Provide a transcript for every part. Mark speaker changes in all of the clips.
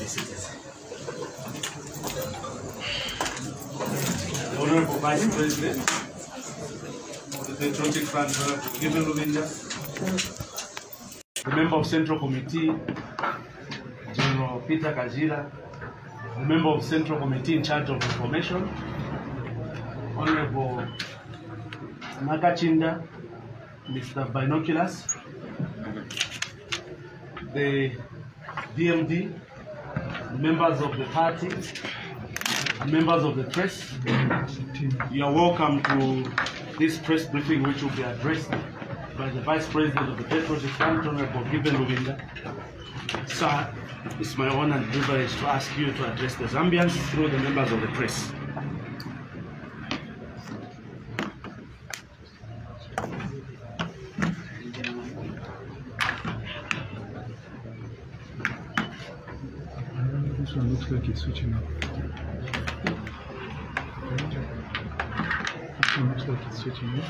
Speaker 1: the citizen. The Honorable Vice President of the Patriotic Front, Honorable Given Lubinda, the Member of Central Committee, General Peter Kajira, the Member of Central Committee in charge of information, Honorable Makachinda, Mr. Binoculars, the DMD, members of the party, members of the press, you are welcome to this press briefing, which will be addressed by the Vice President of the Patriotic Front, Honorable Given Lubinda. Sir, it's my honor and privilege to ask you to address the Zambians through the members of the press.
Speaker 2: This one looks like it's switching up. This one looks like it's switching up.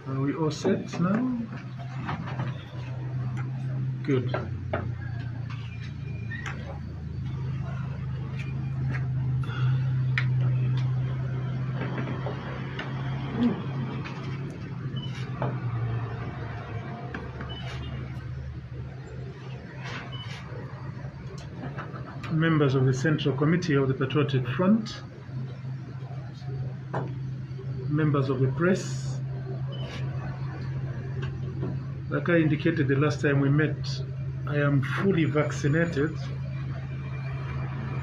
Speaker 2: Are we all set now? Good. Members of the Central Committee of the Patriotic Front, members of the press, like I indicated the last time we met, I am fully vaccinated,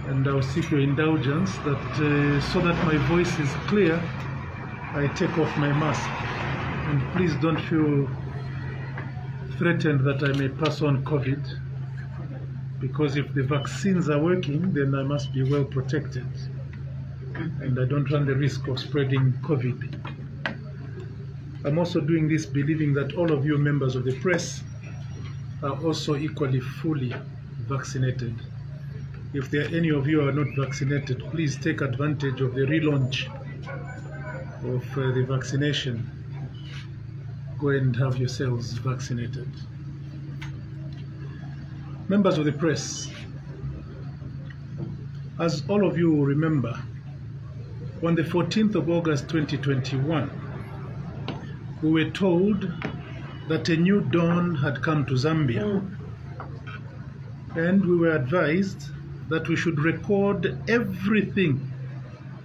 Speaker 2: and I'll seek your indulgence that so that my voice is clear, I take off my mask. And please don't feel threatened that I may pass on COVID, because if the vaccines are working, then I must be well protected, and I don't run the risk of spreading COVID. I'm also doing this believing that all of you members of the press are also equally fully vaccinated. If there are any of you who are not vaccinated, please take advantage of the relaunch of the vaccination. Go and have yourselves vaccinated. Members of the press, as all of you will remember, on the 14th of August 2021, we were told that a new dawn had come to Zambia, and we were advised that we should record everything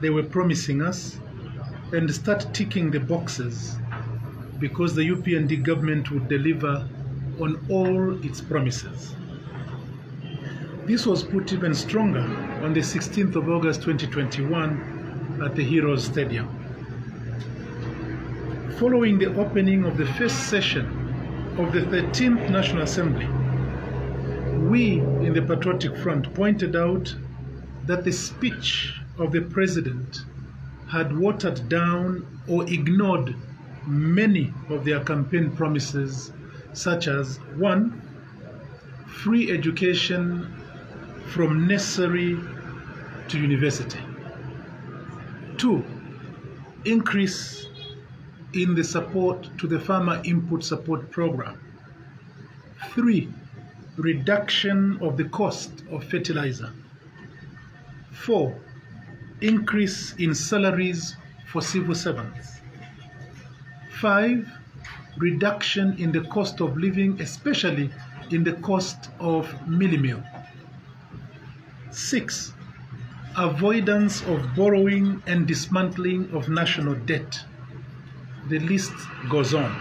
Speaker 2: they were promising us and start ticking the boxes, because the UPND government would deliver on all its promises. This was put even stronger on the 16th of August 2021 at the Heroes Stadium. Following the opening of the first session of the 13th National Assembly, we in the Patriotic Front pointed out that the speech of the President had watered down or ignored many of their campaign promises, such as 1. Free education from nursery to university. 2. Increase in the support to the Farmer Input Support Program. 3. Reduction of the cost of fertilizer. 4. Increase in salaries for civil servants. 5. Reduction in the cost of living, especially in the cost of mealie meal. 6. Avoidance of borrowing and dismantling of national debt. The list goes on.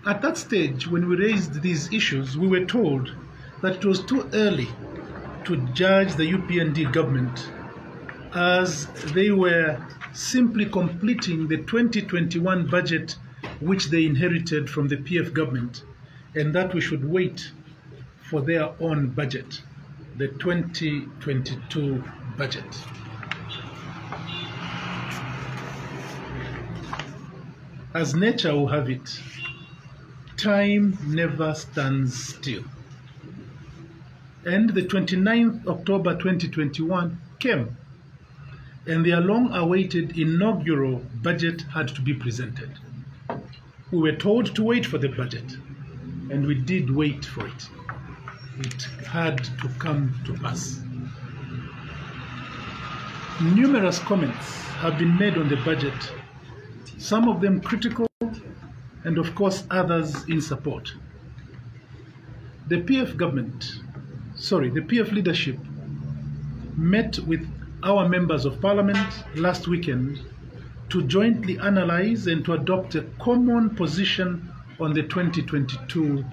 Speaker 2: At that stage, when we raised these issues, we were told that it was too early to judge the UPND government as they were simply completing the 2021 budget which they inherited from the PF government, and that we should wait for their own budget, the 2022 budget. As nature will have it, time never stands still. And the 29th October 2021 came, and their long-awaited inaugural budget had to be presented. We were told to wait for the budget, and we did wait for it. It had to come to pass. Numerous comments have been made on the budget, some of them critical, and of course others in support. The PF leadership met with our members of parliament last weekend to jointly analyze and to adopt a common position on the 2022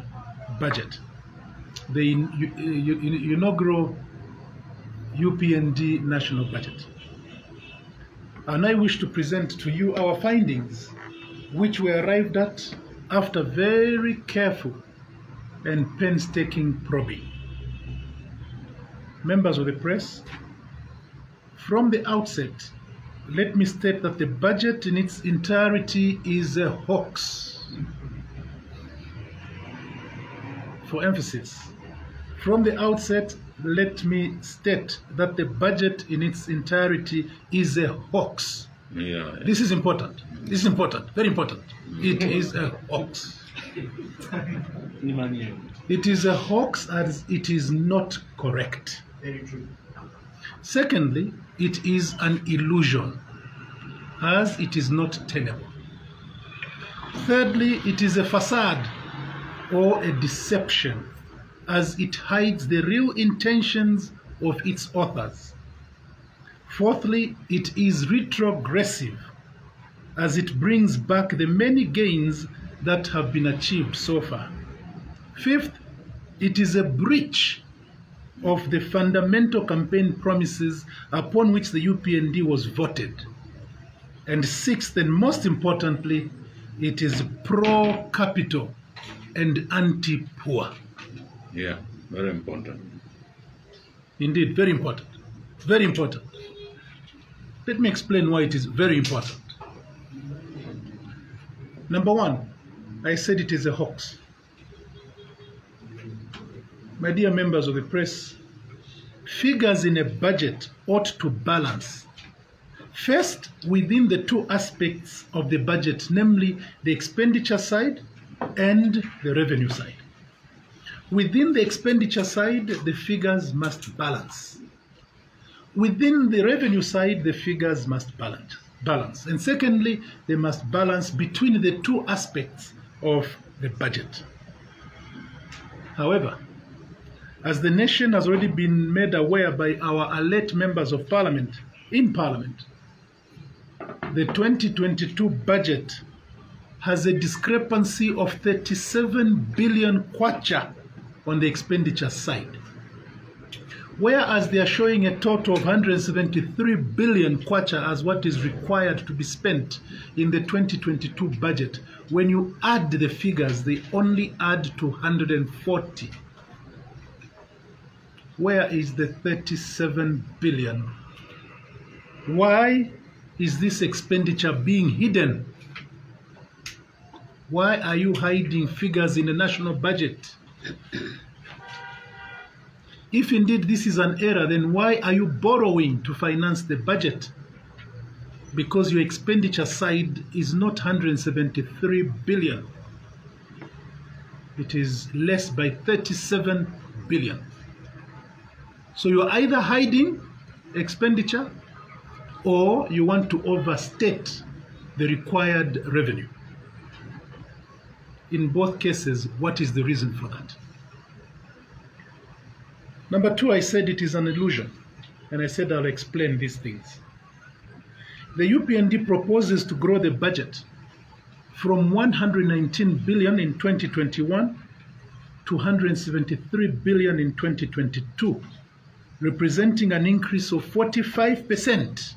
Speaker 2: budget, the inaugural UPND national budget. And I wish to present to you our findings, which were arrived at after very careful and painstaking probing. Members of the press, from the outset, let me state that the budget in its entirety is a hoax. For emphasis, from the outset, let me state that the budget in its entirety is a hoax.
Speaker 3: Yeah.
Speaker 2: This is important. This is important. Very important. It is a hoax. It is a hoax as it is not correct.
Speaker 4: Very true.
Speaker 2: Secondly, it is an illusion as it is not tenable. Thirdly, it is a facade or a deception as it hides the real intentions of its authors. Fourthly, it is retrogressive as it brings back the many gains that have been achieved so far. Fifth, it is a breach of the fundamental campaign promises upon which the UPND was voted. And sixth, and most importantly, it is pro-capital and anti-poor.
Speaker 3: Yeah, very important.
Speaker 2: Indeed, very important. Very important. Let me explain why it is very important. Number one, I said it is a hoax. My dear members of the press, figures in a budget ought to balance. First, within the two aspects of the budget, namely the expenditure side and the revenue side. Within the expenditure side, the figures must balance. Within the revenue side, the figures must balance. And secondly, they must balance between the two aspects of the budget. However, as the nation has already been made aware by our alert members of parliament, in parliament, the 2022 budget has a discrepancy of 37 billion kwacha on the expenditure side, whereas they are showing a total of 173 billion kwacha as what is required to be spent in the 2022 budget. When you add the figures, they only add to 140. Where is the 37 billion? Why is this expenditure being hidden? Why are you hiding figures in the national budget? If indeed this is an error, then why are you borrowing to finance the budget? Because your expenditure side is not 173 billion. It is less by 37 billion. So you're either hiding expenditure or you want to overstate the required revenue. In both cases, what is the reason for that? Number two, I said it is an illusion, and I said I'll explain these things. The UPND proposes to grow the budget from 119 billion in 2021 to 173 billion in 2022. representing an increase of 45%.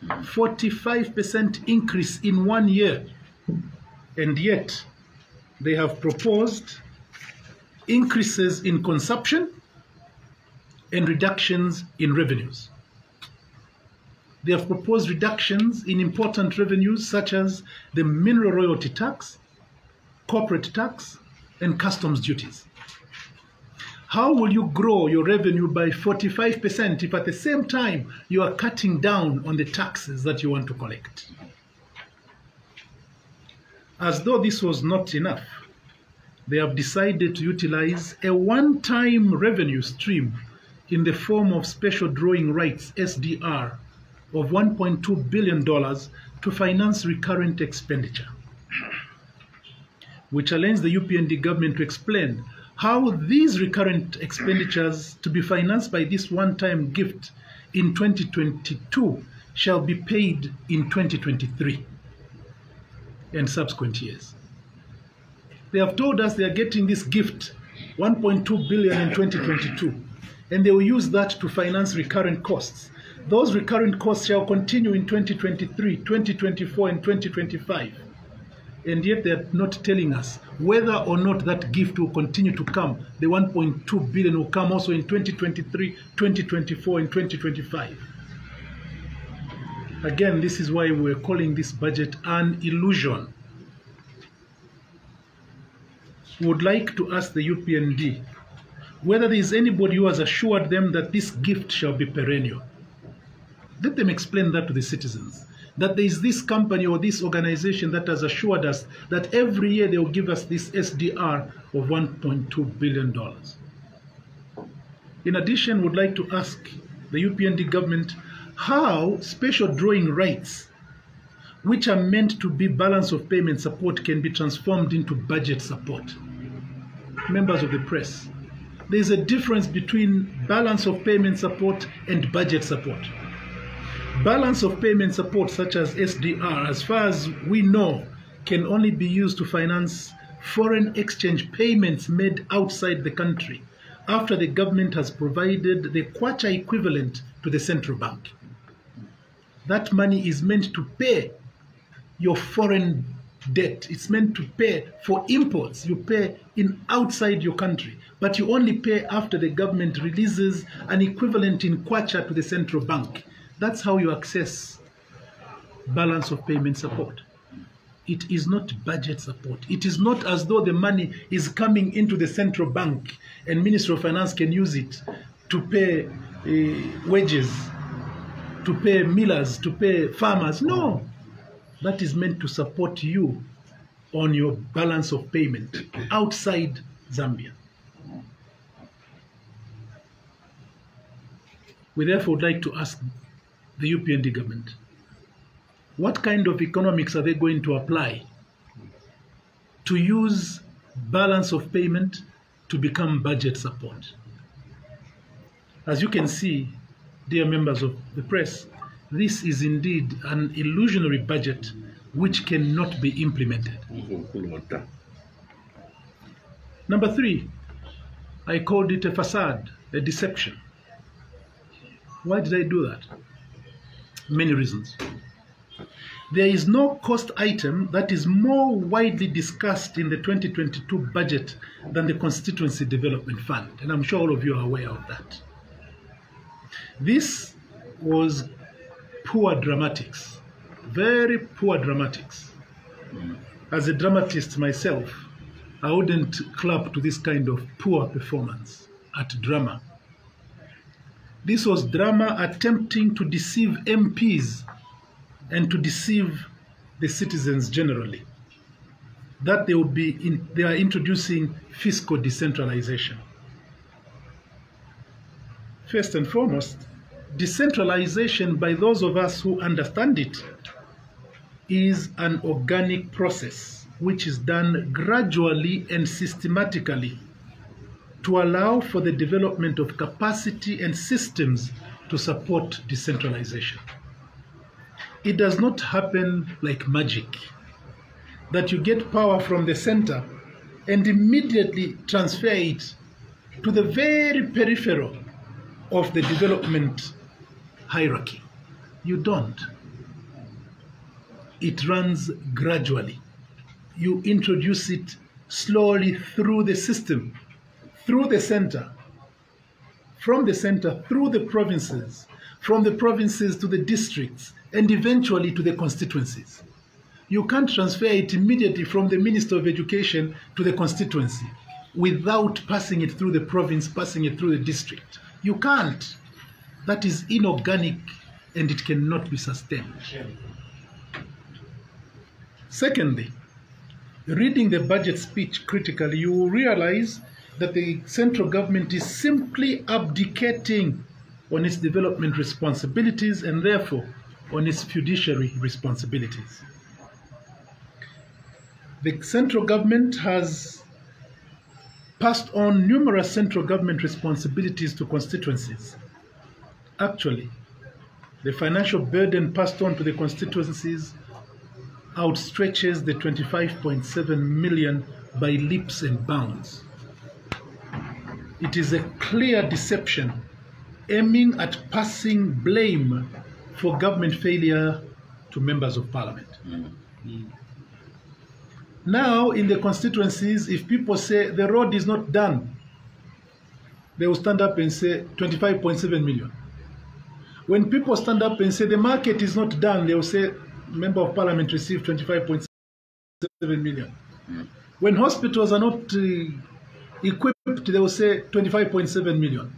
Speaker 2: 45% increase in 1 year. And yet, they have proposed increases in consumption and reductions in revenues. They have proposed reductions in important revenues such as the mineral royalty tax, corporate tax, and customs duties. How will you grow your revenue by 45% if at the same time you are cutting down on the taxes that you want to collect? As though this was not enough, they have decided to utilize a one-time revenue stream in the form of special drawing rights, SDR, of $1.2 billion to finance recurrent expenditure. We challenge the UPND government to explain how these recurrent expenditures to be financed by this one-time gift in 2022 shall be paid in 2023 and subsequent years. They have told us they are getting this gift, 1.2 billion in 2022, and they will use that to finance recurrent costs. Those recurrent costs shall continue in 2023, 2024, and 2025. And yet they are not telling us whether or not that gift will continue to come. The 1.2 billion will come also in 2023, 2024, and 2025. Again, this is why we're calling this budget an illusion. We would like to ask the UPND whether there is anybody who has assured them that this gift shall be perennial. Let them explain that to the citizens, that there is this company or this organization that has assured us that every year they will give us this SDR of $1.2 billion. In addition, we would like to ask the UPND government how special drawing rights, which are meant to be balance of payment support, can be transformed into budget support. Members of the press, there is a difference between balance of payment support and budget support. Balance of payment support, such as SDR, as far as we know, can only be used to finance foreign exchange payments made outside the country after the government has provided the kwacha equivalent to the central bank. That money is meant to pay your foreign debt. It's meant to pay for imports. You pay in outside your country, but you only pay after the government releases an equivalent in kwacha to the central bank. That's how you access balance of payment support. It is not budget support. It is not as though the money is coming into the central bank and Ministry of Finance can use it to pay wages, to pay millers, to pay farmers. No, that is meant to support you on your balance of payment outside Zambia. We therefore would like to ask the UPND government, what kind of economics are they going to apply to use balance of payment to become budget support? As you can see, dear members of the press, this is indeed an illusionary budget which cannot be implemented. Number 3, I called it a facade, a deception. Why did I do that? Many reasons. There is no cost item that is more widely discussed in the 2022 budget than the Constituency Development Fund, and I'm sure all of you are aware of that. This was poor dramatics, very poor dramatics. As a dramatist myself, I wouldn't clap to this kind of poor performance at drama. This was drama attempting to deceive MPs and to deceive the citizens generally, that they are introducing fiscal decentralization. First and foremost, decentralization, by those of us who understand it, is an organic process which is done gradually and systematically to allow for the development of capacity and systems to support decentralization. It does not happen like magic, that you get power from the center and immediately transfer it to the very peripheral of the development hierarchy. You don't. It runs gradually. You introduce it slowly through the system, through the center, from the center through the provinces, from the provinces to the districts, and eventually to the constituencies. You can't transfer it immediately from the Minister of Education to the constituency without passing it through the province, passing it through the district. You can't. That is inorganic and it cannot be sustained. Secondly, reading the budget speech critically, you will realize that the central government is simply abdicating on its development responsibilities and therefore on its fiduciary responsibilities. The central government has passed on numerous central government responsibilities to constituencies. Actually, the financial burden passed on to the constituencies outstretches the 25.7 million by leaps and bounds. It is a clear deception aiming at passing blame for government failure to members of parliament. Now, in the constituencies, if people say the road is not done, they will stand up and say 25.7 million. When people stand up and say the market is not done, they will say member of parliament received 25.7 million. When hospitals are not equipped, they will say 25.7 million.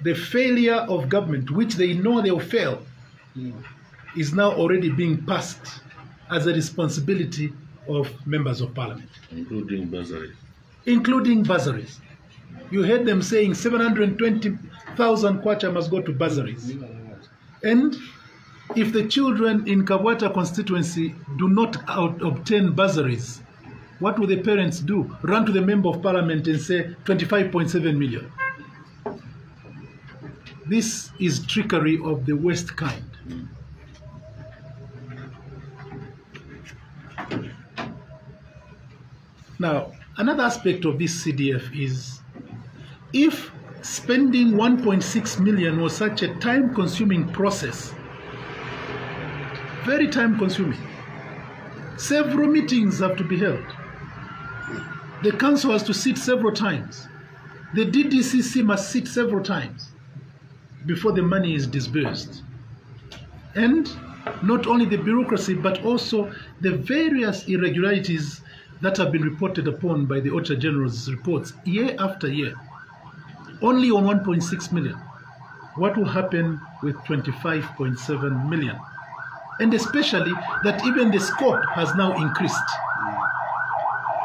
Speaker 2: The failure of government, which they know they will fail, is now already being passed as a responsibility of members of parliament.
Speaker 3: Including bursaries.
Speaker 2: Including bursaries. You heard them saying 720,000 kwacha must go to bursaries. And if the children in Kabwata constituency do not obtain bursaries, what will the parents do? Run to the member of parliament and say 25.7 million. This is trickery of the worst kind. Now, another aspect of this CDF is if spending 1.6 million was such a time-consuming process, very time-consuming, several meetings have to be held. The council has to sit several times. The DDCC must sit several times before the money is disbursed. And not only the bureaucracy, but also the various irregularities that have been reported upon by the Auditor General's reports year after year. Only on 1.6 million. What will happen with 25.7 million? And especially that even the scope has now increased.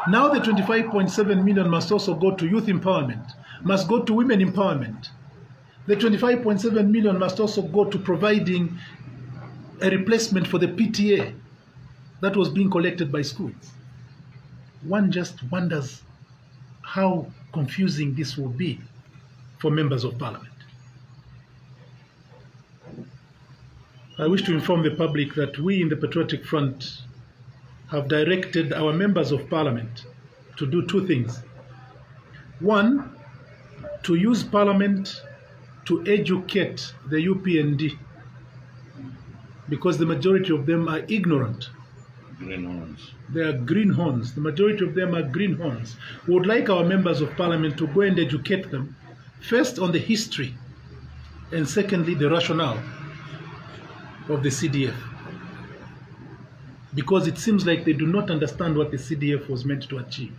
Speaker 2: Now the 25.7 million must also go to youth empowerment, must go to women empowerment. The 25.7 million must also go to providing a replacement for the PTA that was being collected by schools. One just wonders how confusing this will be for members of parliament. I wish to inform the public that we in the Patriotic Front have directed our members of parliament to do two things. One, to use parliament to educate the UPND, because the majority of them are ignorant.
Speaker 3: Greenhorns.
Speaker 2: They are greenhorns. The majority of them are greenhorns. We would like our members of parliament to go and educate them, first on the history, and secondly, the rationale of the CDF. Because it seems like they do not understand what the CDF was meant to achieve.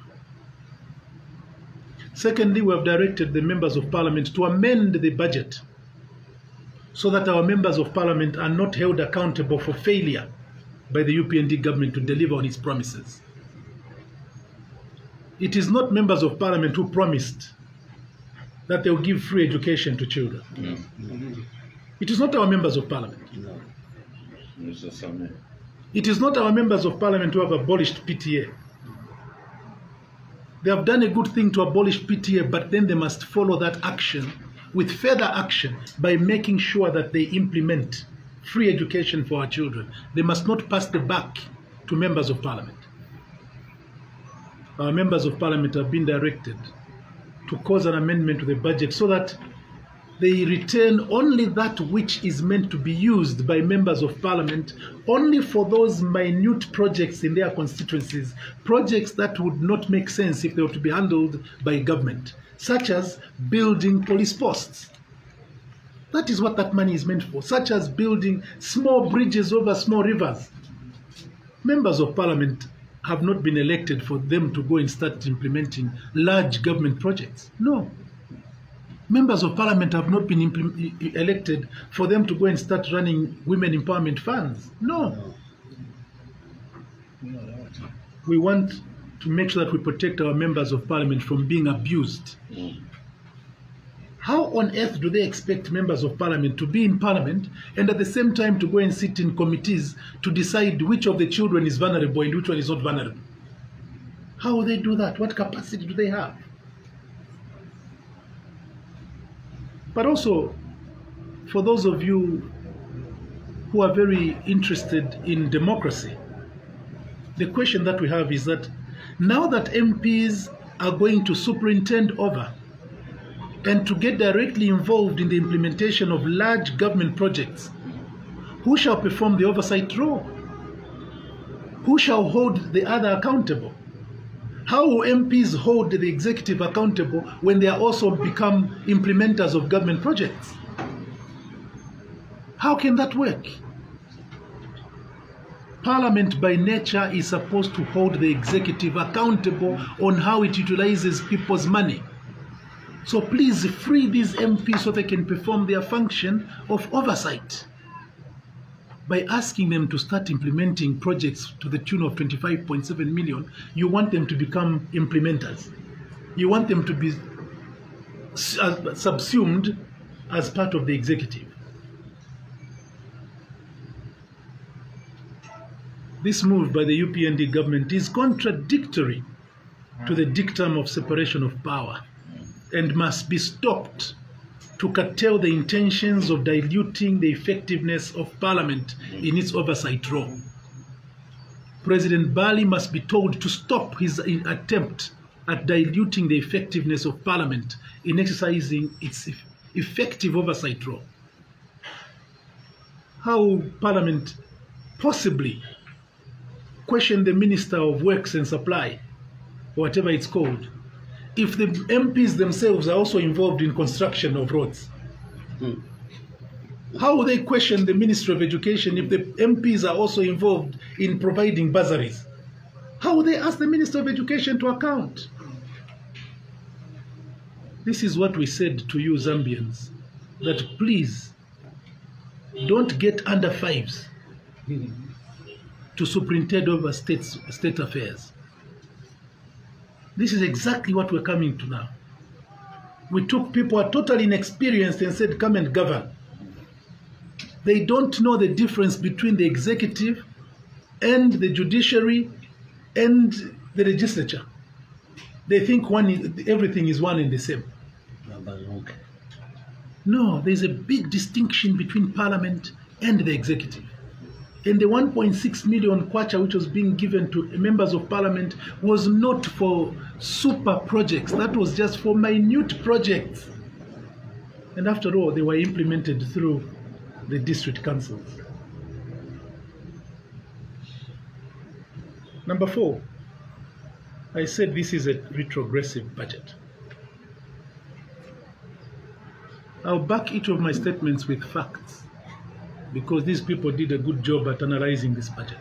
Speaker 2: Secondly, we have directed the members of parliament to amend the budget so that our members of parliament are not held accountable for failure by the UPND government to deliver on its promises. It is not members of parliament who promised that they will give free education to children. It is not our members of parliament.
Speaker 3: Mr. Same.
Speaker 2: It is not our members of parliament who have abolished PTA. They have done a good thing to abolish PTA, but then they must follow that action with further action by making sure that they implement free education for our children. They must not pass the buck to members of parliament. Our members of parliament have been directed to cause an amendment to the budget so that they return only that which is meant to be used by members of parliament only for those minute projects in their constituencies, projects that would not make sense if they were to be handled by government, such as building police posts. That is what that money is meant for, such as building small bridges over small rivers. Members of parliament have not been elected for them to go and start implementing large government projects. No. Members of parliament have not been elected for them to go and start running women empowerment funds. No. We want to make sure that we protect our members of parliament from being abused. How on earth do they expect members of parliament to be in parliament and at the same time to go and sit in committees to decide which of the children is vulnerable and which one is not vulnerable? How will they do that? What capacity do they have? But also, for those of you who are very interested in democracy, the question that we have is that now that MPs are going to superintend over and to get directly involved in the implementation of large government projects, who shall perform the oversight role? Who shall hold the other accountable? How will MPs hold the executive accountable when they are also become implementers of government projects? How can that work? Parliament by nature is supposed to hold the executive accountable on how it utilizes people's money. So please free these MPs so they can perform their function of oversight. By asking them to start implementing projects to the tune of 25.7 million, you want them to become implementers. You want them to be subsumed as part of the executive. This move by the UPND government is contradictory to the dictum of separation of power and must be stopped to curtail the intentions of diluting the effectiveness of Parliament in its oversight role. President Bali must be told to stop his attempt at diluting the effectiveness of Parliament in exercising its effective oversight role. How will Parliament possibly question the Minister of Works and Supply, whatever it's called, if the MPs themselves are also involved in construction of roads? How will they question the Ministry of Education if the MPs are also involved in providing bursaries? How will they ask the Minister of Education to account? This is what we said to you Zambians, that please don't get under fives to superintend over state affairs. This is exactly what we're coming to now. We took people who are totally inexperienced and said, come and govern. They don't know the difference between the executive and the judiciary and the legislature. They think everything is one and the same. No, there's a big distinction between Parliament and the executive. And the 1.6 million kwacha which was being given to members of Parliament was not for super projects. That was just for minute projects. And after all, they were implemented through the district councils. Number 4, I said this is a retrogressive budget. I'll back each of my statements with facts, because these people did a good job at analyzing this budget.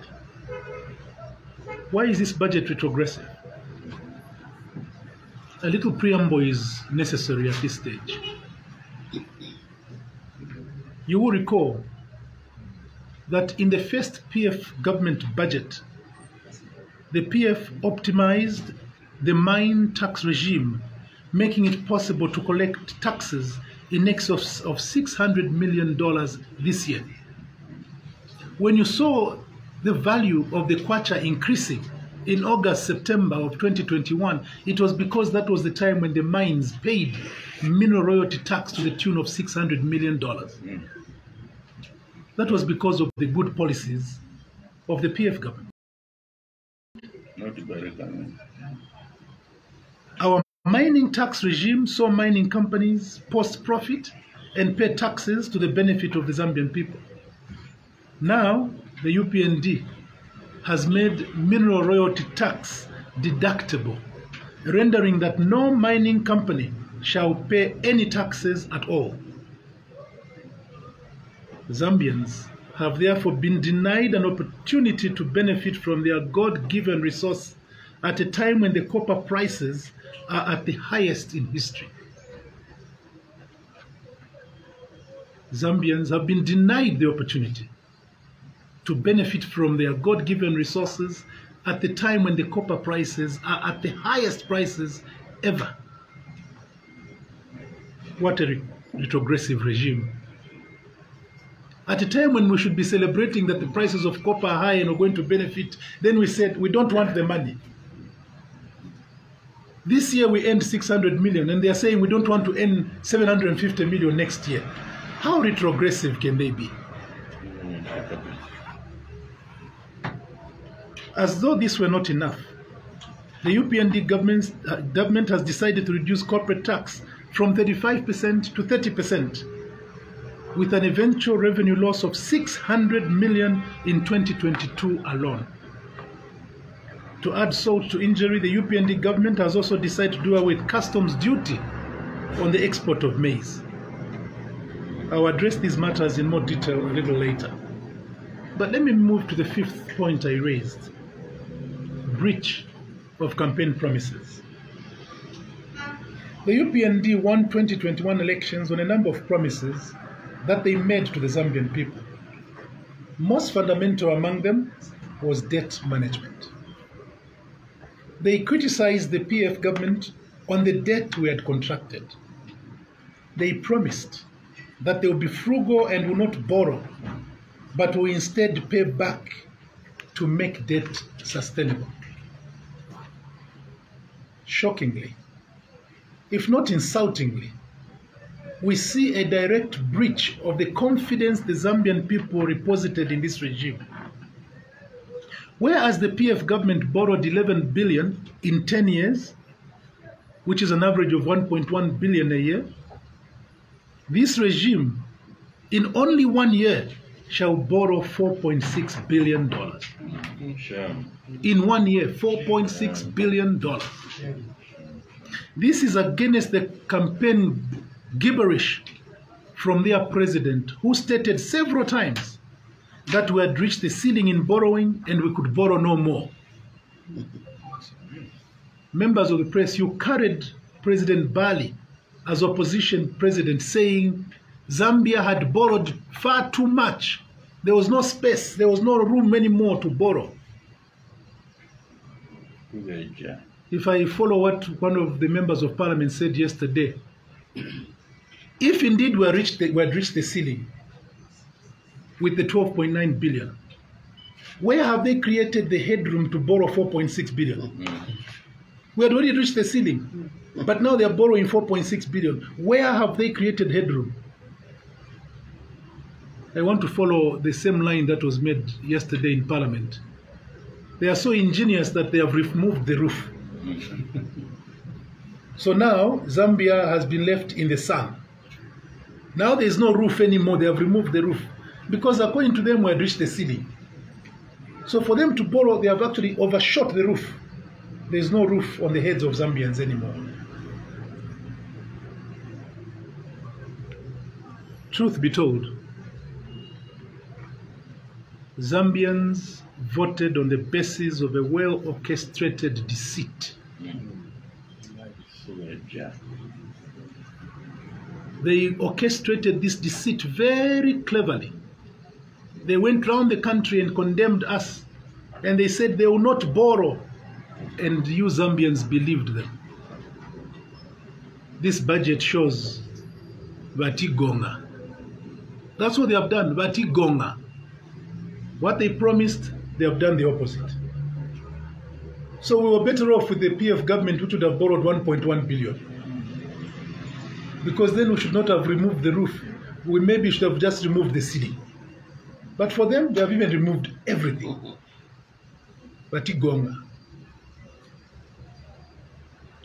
Speaker 2: Why is this budget retrogressive? A little preamble is necessary at this stage. You will recall that in the first PF government budget, the PF optimized the mine tax regime, making it possible to collect taxes in excess of $600 million this year. When you saw the value of the kwacha increasing in August, September of 2021, it was because that was the time when the mines paid mineral royalty tax to the tune of $600 million. That was because of the good policies of the PF government.
Speaker 3: Not very common.
Speaker 2: Our mining tax regime saw mining companies post profit and pay taxes to the benefit of the Zambian people. Now, the UPND has made mineral royalty tax deductible, rendering that no mining company shall pay any taxes at all. Zambians have therefore been denied an opportunity to benefit from their God-given resource at a time when the copper prices are at the highest in history. Zambians have been denied the opportunity to benefit from their God-given resources at the time when the copper prices are at the highest prices ever. What a retrogressive regime. At a time when we should be celebrating that the prices of copper are high and we're going to benefit, then we said we don't want the money. This year we earned 600 million and they are saying we don't want to earn 750 million next year. How retrogressive can they be? As though this were not enough, the UPND government has decided to reduce corporate tax from 35% to 30%, with an eventual revenue loss of 600 million in 2022 alone. To add salt to injury, the UPND government has also decided to do away with customs duty on the export of maize. I will address these matters in more detail a little later. But let me move to the fifth point I raised: breach of campaign promises. The UPND won 2021 elections on a number of promises that they made to the Zambian people. Most fundamental among them was debt management. They criticized the PF government on the debt we had contracted. They promised that they would be frugal and will not borrow, but will instead pay back to make debt sustainable. Shockingly, if not insultingly, we see a direct breach of the confidence the Zambian people reposited in this regime. Whereas the PF government borrowed 11 billion in 10 years, which is an average of 1.1 billion a year, this regime, in only 1 year, shall borrow $4.6 billion. In 1 year, $4.6 billion. This is against the campaign gibberish from their president, who stated several times that we had reached the ceiling in borrowing and we could borrow no more. Members of the press, you carried President Bali as opposition president, saying Zambia had borrowed far too much. There was no space, there was no room anymore to borrow. If I follow what one of the members of parliament said yesterday, if indeed we had reached the ceiling with the 12.9 billion, where have they created the headroom to borrow 4.6 billion? We had already reached the ceiling, but now they are borrowing 4.6 billion. Where have they created headroom? I want to follow the same line that was made yesterday in Parliament. They are so ingenious that they have removed the roof. So now Zambia has been left in the sun. Now there is no roof anymore. They have removed the roof because according to them we had reached the ceiling. So for them to borrow, they have actually overshot the roof. There is no roof on the heads of Zambians anymore. Truth be told, Zambians voted on the basis of a well-orchestrated deceit. They orchestrated this deceit very cleverly. They went around the country and condemned us, and they said they will not borrow, and you Zambians believed them. This budget shows Vatigonga. That's what they have done, Vatigonga. What they promised, they have done the opposite. So we were better off with the PF government, which would have borrowed 1.1 billion. Because then we should not have removed the roof. We maybe should have just removed the ceiling. But for them, they have even removed everything. Vatigonga.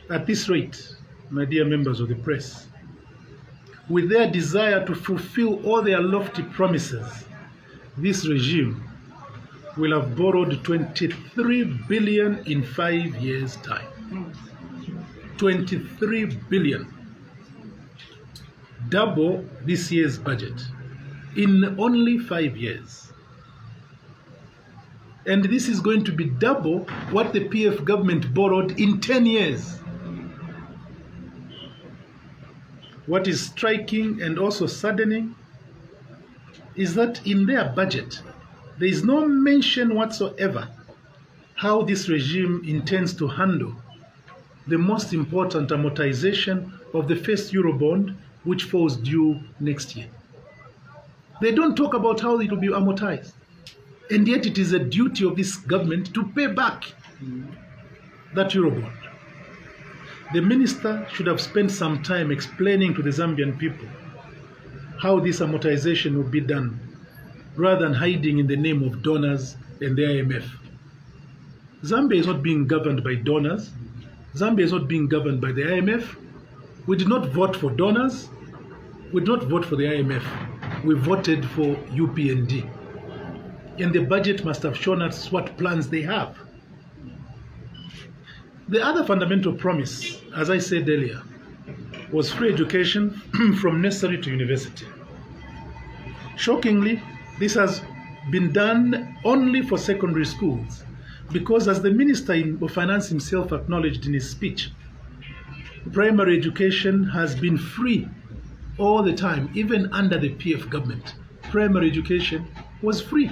Speaker 2: At this rate, my dear members of the press, with their desire to fulfill all their lofty promises, this regime will have borrowed 23 billion in 5 years' time. 23 billion. Double this year's budget in only 5 years. And this is going to be double what the PF government borrowed in 10 years. What is striking and also saddening is that in their budget, there is no mention whatsoever how this regime intends to handle the most important amortization of the first Eurobond, which falls due next year. They don't talk about how it will be amortized. And yet it is a duty of this government to pay back that Eurobond. The minister should have spent some time explaining to the Zambian people how this amortization will be done, rather than hiding in the name of donors and the IMF. Zambia is not being governed by donors. Zambia is not being governed by the IMF. We did not vote for donors. We did not vote for the IMF. We voted for UPND. And the budget must have shown us what plans they have. The other fundamental promise, as I said earlier, was free education from nursery to university. Shockingly, this has been done only for secondary schools, because as the Minister of Finance himself acknowledged in his speech, primary education has been free all the time, even under the PF government. Primary education was free.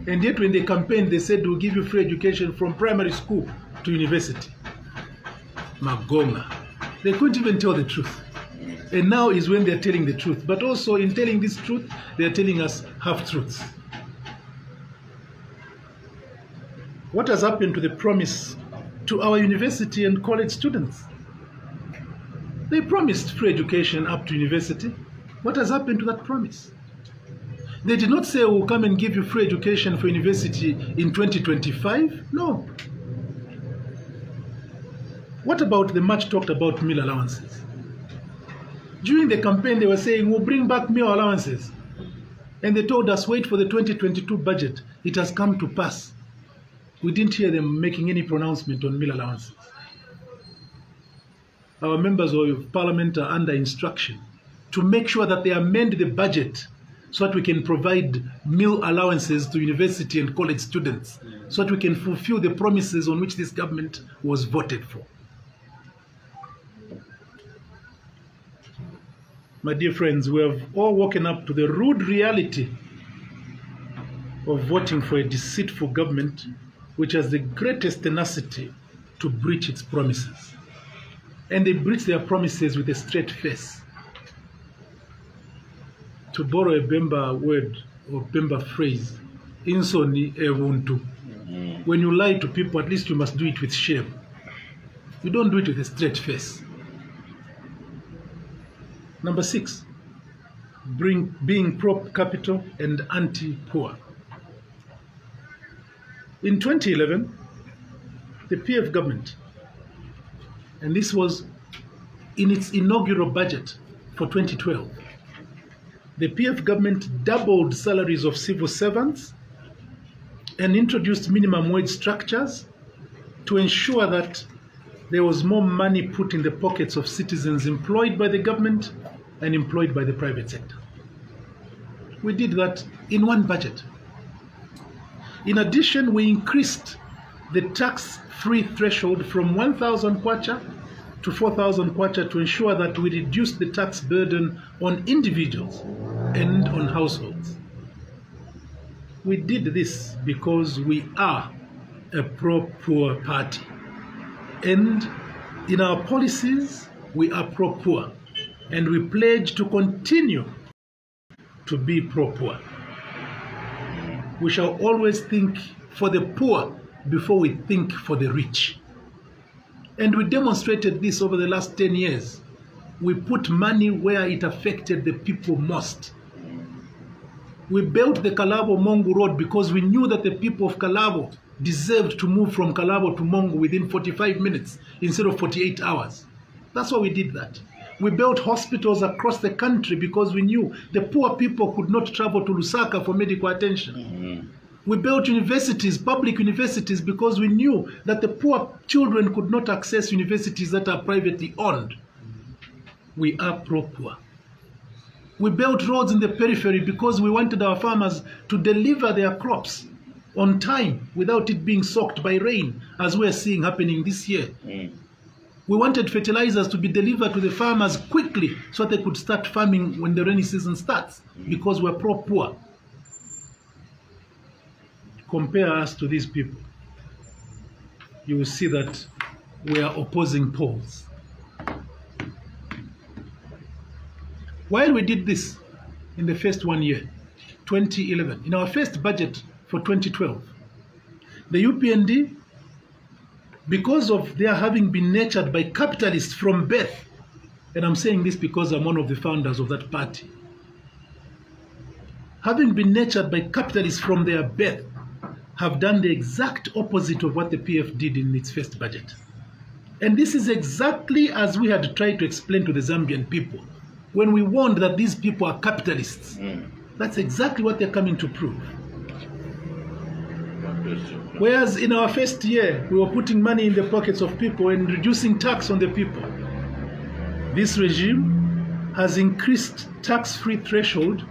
Speaker 2: And yet when they campaigned, they said, we'll give you free education from primary school to university. Magonga. They couldn't even tell the truth. And now is when they're telling the truth. But also in telling this truth, they're telling us half-truths. What has happened to the promise to our university and college students? They promised free education up to university. What has happened to that promise? They did not say, we'll come and give you free education for university in 2025. No. What about the much talked about meal allowances? During the campaign, they were saying, we'll bring back meal allowances. And they told us, wait for the 2022 budget. It has come to pass. We didn't hear them making any pronouncement on meal allowances. Our members of parliament are under instruction to make sure that they amend the budget so that we can provide meal allowances to university and college students, so that we can fulfill the promises on which this government was voted for. My dear friends, we have all woken up to the rude reality of voting for a deceitful government which has the greatest tenacity to breach its promises. And they breach their promises with a straight face. To borrow a Bemba word or Bemba phrase, insoni ewuntu. When you lie to people, at least you must do it with shame. You don't do it with a straight face. Number 6, being pro-capital and anti-poor. In 2011, the PF government, and this was in its inaugural budget for 2012, the PF government doubled salaries of civil servants and introduced minimum wage structures to ensure that there was more money put in the pockets of citizens employed by the government and employed by the private sector. We did that in one budget. In addition, we increased the tax-free threshold from 1,000 kwacha to 4,000 kwacha to ensure that we reduced the tax burden on individuals and on households. We did this because we are a pro-poor party. And in our policies, we are pro-poor. And we pledge to continue to be pro-poor. We shall always think for the poor before we think for the rich. And we demonstrated this over the last 10 years. We put money where it affected the people most. We built the Kalabo-Mongu Road because we knew that the people of Kalabo deserved to move from Kalabo to Mongu within 45 minutes instead of 48 hours. That's why we did that. We built hospitals across the country because we knew the poor people could not travel to Lusaka for medical attention. We built universities, public universities, because we knew that the poor children could not access universities that are privately owned. We are pro-poor. We built roads in the periphery because we wanted our farmers to deliver their crops on time without it being soaked by rain, as we are seeing happening this year. We wanted fertilizers to be delivered to the farmers quickly so they could start farming when the rainy season starts, because we're pro-poor. Compare us to these people. You will see that we are opposing poles. While we did this in the first 1 year, 2011, in our first budget for 2012, the UPND, because of their having been nurtured by capitalists from birth, and I'm saying this because I'm one of the founders of that party, having been nurtured by capitalists from their birth, have done the exact opposite of what the PF did in its first budget. And this is exactly as we had tried to explain to the Zambian people when we warned that these people are capitalists. That's exactly what they're coming to prove. Whereas in our first year, we were putting money in the pockets of people and reducing tax on the people. This regime has increased tax-free threshold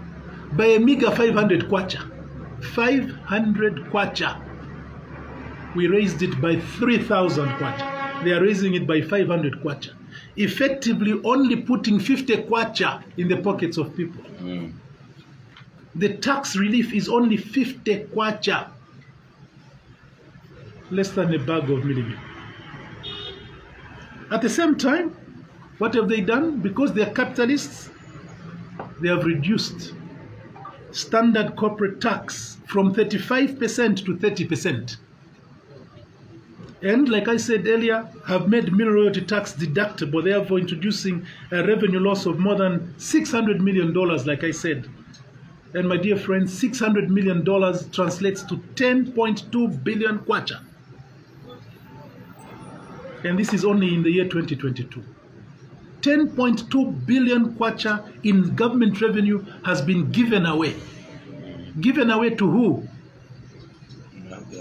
Speaker 2: by a meager 500 kwacha. 500 kwacha. We raised it by 3,000 kwacha. They are raising it by 500 kwacha. Effectively only putting 50 kwacha in the pockets of people. The tax relief is only 50 kwacha. Less than a bag of millimil. At the same time, what have they done? Because they are capitalists, they have reduced standard corporate tax from 35% to 30%. And like I said earlier, have made mineral royalty tax deductible, therefore introducing a revenue loss of more than $600 million, like I said. And my dear friends, $600 million translates to 10.2 billion kwacha. And this is only in the year 2022. 10.2 billion kwacha in government revenue has been given away. Given away to who?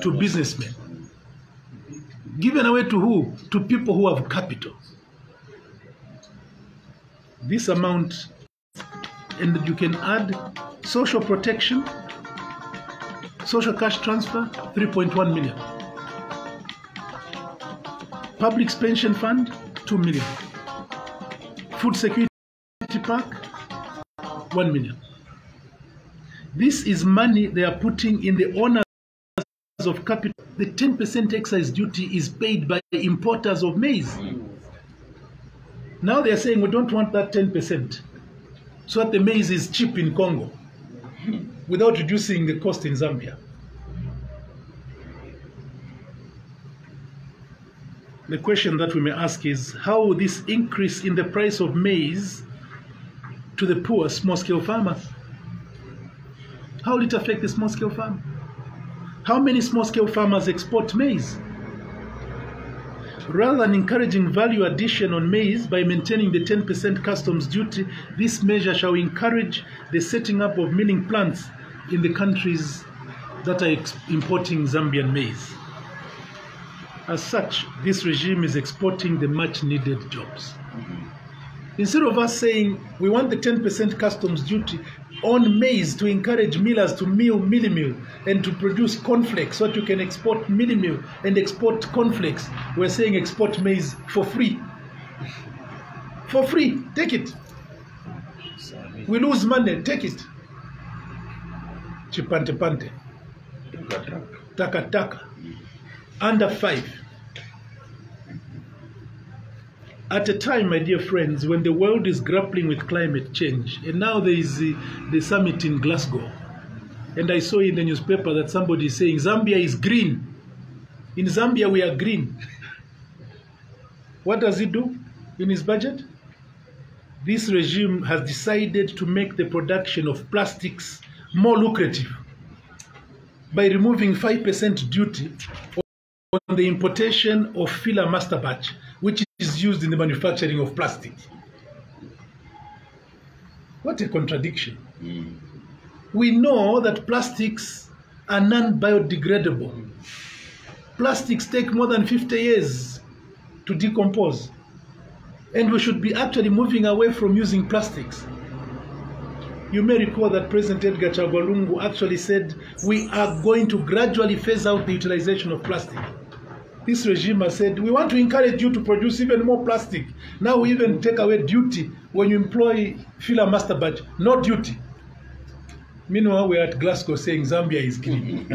Speaker 2: To businessmen. Given away to who? To people who have capital. This amount, and you can add social protection, social cash transfer, 3.1 million. Public pension fund, 2 million. Food security park, 1 million. This is money they are putting in the owners of capital. The 10% excise duty is paid by the importers of maize. Now they are saying we don't want that 10%, so that the maize is cheap in Congo without reducing the cost in Zambia. The question that we may ask is, how will this increase in the price of maize to the poor small-scale farmers? How will it affect the small-scale farmer? How many small-scale farmers export maize? Rather than encouraging value addition on maize by maintaining the 10% customs duty, this measure shall encourage the setting up of milling plants in the countries that are importing Zambian maize. As such, this regime is exporting the much-needed jobs. Instead of us saying we want the 10% customs duty on maize to encourage millers to mill milli-mill and to produce cornflakes so that you can export milli-mill and export cornflakes, we're saying export maize for free. For free, take it. We lose money, take it. Chipante pante. Taka taka. Under 5. At a time, my dear friends, when the world is grappling with climate change, and now there is the summit in Glasgow, and I saw in the newspaper that somebody is saying Zambia is green. In Zambia, we are green. What does he do in his budget? This regime has decided to make the production of plastics more lucrative by removing 5% duty on the importation of filler master batch, which is used in the manufacturing of plastic. What a contradiction. We know that plastics are non-biodegradable. Plastics take more than 50 years to decompose. And we should be actually moving away from using plastics. You may recall that President Edgar Chagwa actually said, we are going to gradually phase out the utilization of plastic. This regime has said, we want to encourage you to produce even more plastic. Now we even take away duty when you employ filler master badge, no duty. Meanwhile, we're at Glasgow saying Zambia is green.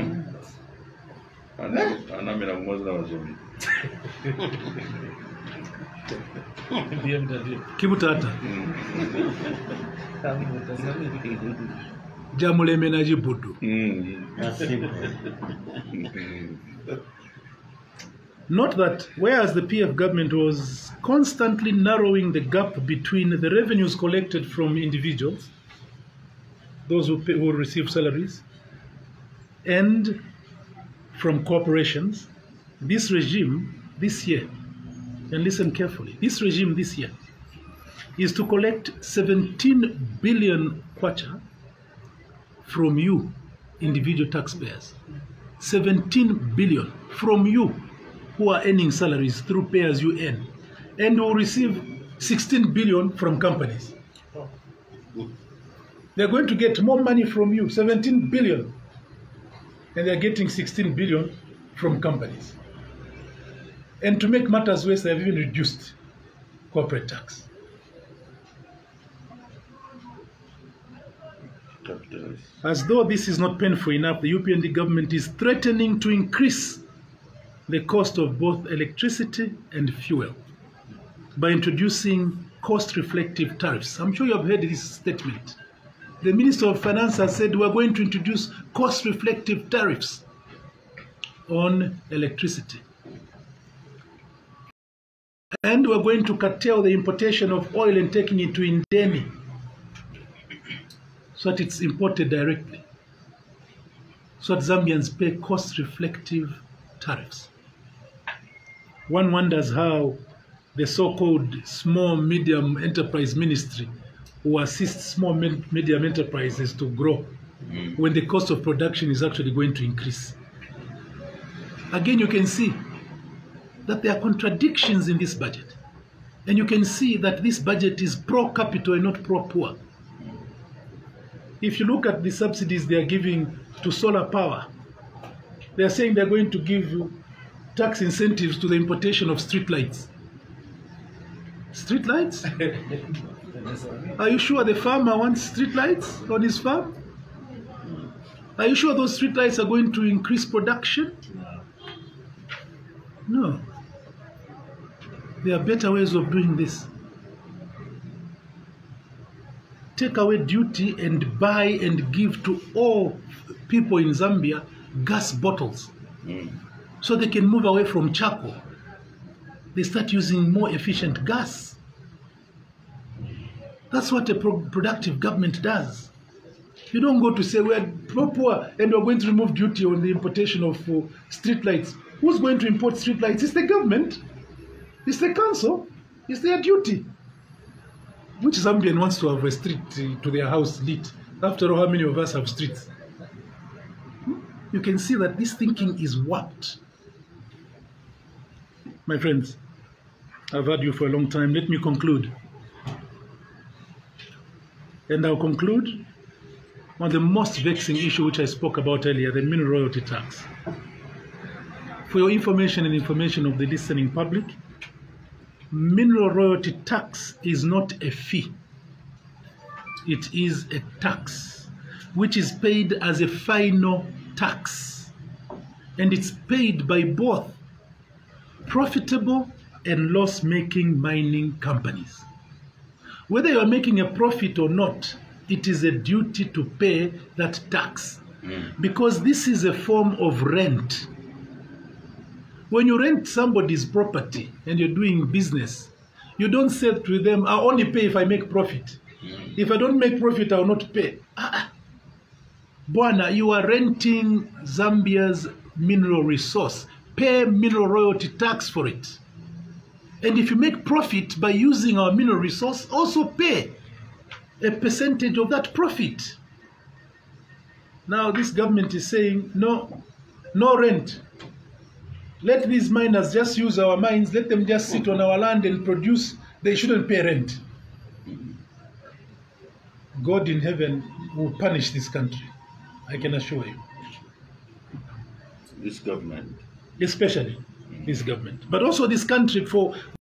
Speaker 2: Kibutata. Jamule menaji budu. Note that whereas the PF government was constantly narrowing the gap between the revenues collected from individuals, those who receive salaries, and from corporations, this regime this year, and listen carefully, this regime this year is to collect 17 billion kwacha from you, individual taxpayers. 17 billion from you who are earning salaries through pay as you earn, and will receive 16 billion from companies. They're going to get more money from you, 17 billion, and they're getting 16 billion from companies. And to make matters worse, they've even reduced corporate tax. As though this is not painful enough, the UPND government is threatening to increase the cost of both electricity and fuel by introducing cost-reflective tariffs. I'm sure you have heard this statement. The Minister of Finance has said we're going to introduce cost-reflective tariffs on electricity. And we're going to curtail the importation of oil and taking it to Indeni so that it's imported directly, so that Zambians pay cost-reflective tariffs. One wonders how the so-called small medium enterprise ministry who assists small medium enterprises to grow when the cost of production is actually going to increase. Again, you can see that there are contradictions in this budget. And you can see that this budget is pro-capital and not pro-poor. If you look at the subsidies they are giving to solar power, they are saying they're going to give tax incentives to the importation of street lights. Street lights? Are you sure the farmer wants street lights on his farm? Are you sure those street lights are going to increase production? No. There are better ways of doing this. Take away duty and buy and give to all people in Zambia gas bottles so they can move away from charcoal. They start using more efficient gas. That's what a productive government does. You don't go to say we're poor and we're going to remove duty on the importation of street lights. Who's going to import street lights? It's the government. It's the council. It's their duty. Which Zambian wants to have a street to their house lit? After all, how many of us have streets? You can see that this thinking is warped. My friends, I've had you for a long time. Let me conclude. And I'll conclude on the most vexing issue which I spoke about earlier, the mineral royalty tax. For your information and information of the listening public, mineral royalty tax is not a fee. It is a tax which is paid as a final tax. And it's paid by both profitable and loss-making mining companies. Whether you are making a profit or not, it is a duty to pay that tax. Because this is a form of rent. When you rent somebody's property and you're doing business, you don't say to them, I'll only pay if I make profit. If I don't make profit, I'll not pay. Bwana, you are renting Zambia's mineral resource. Pay mineral royalty tax for it. And if you make profit by using our mineral resource, also pay. a percentage of that profit. Now this government is saying, no rent. Let these miners just use our mines, let them just sit on our land and produce, they shouldn't pay rent. God in heaven will punish this country, I can assure you.
Speaker 3: This government.
Speaker 2: Especially this government, but also this country for